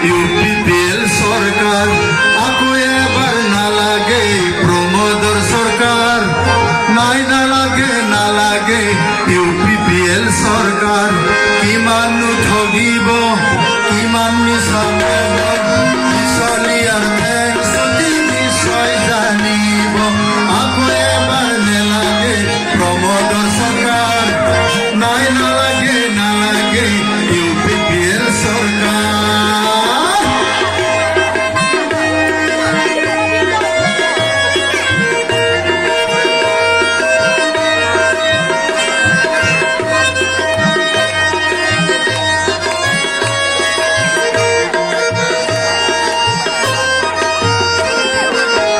UPPL সরকার আকু এবার না লাগে প্রমোদর সরকার নাই না লাগে ইউপিপিএল সরকার কিমান ঠগিব কিমান মিছলিয়ার নিশ্চয় জানিব আকু এবার নেলাগে প্রমোদর সরকার নাই না লাগে ইউপিপিএল সরকার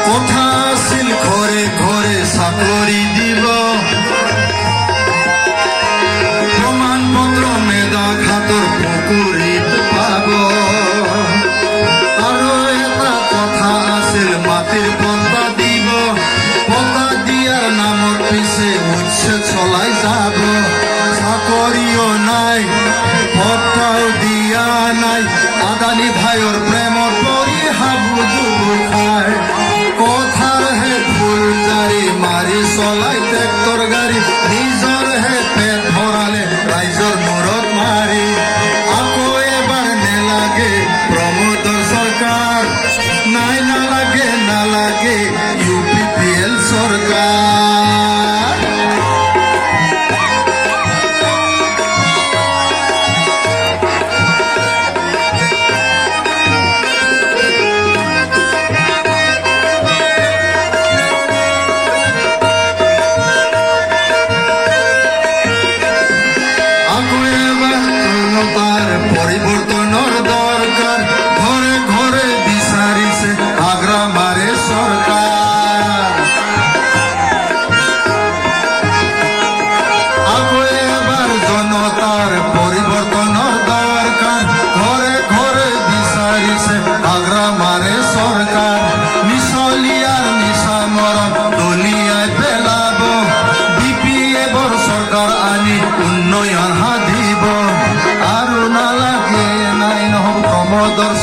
কথা আছিল ঘরে ঘরে চাকরি দিব প্রমাণপত্র মেধা খাতর পুকুরিত পাব আৰু এটা কথা আছিল মাটিৰ পট্টা দিব পট্টা দিয়াৰ নামৰ পিছে উচ্ছেদ চলাই যাব চাকৰিও নাই পট্টাও দিয়া নাই আদানী ভাইৰ প্ৰেমত পৰি হাবুডুবু খায় কথার হে ফুল জারি মারি চলাই ট্ৰেক্টৰ গাড়ী নিজৰ হে পেট ভৰালে ৰাইজৰ মূৰত মাৰি আকৌ এবাৰ নেলাগে প্ৰমোদৰ চৰকাৰ নাই নালাগে ইউপিপিএল চৰকাৰ পরিবর্তনের দরকার ঘরে ঘরে বিচারিছে আগ্রা মারে সরকার আকৌ এবার জনতার পরিবর্তনের দরকার ঘরে ঘরে বিচারিছে আগ্রা মারে সরকার মিছলিয়ার নিশা মরণ দলিয়ায় পেলাব বিপিএফর সরকার আনি উন্নয়ন হাদিব আৰু নালাগে নাই নহব প্ৰমোদৰ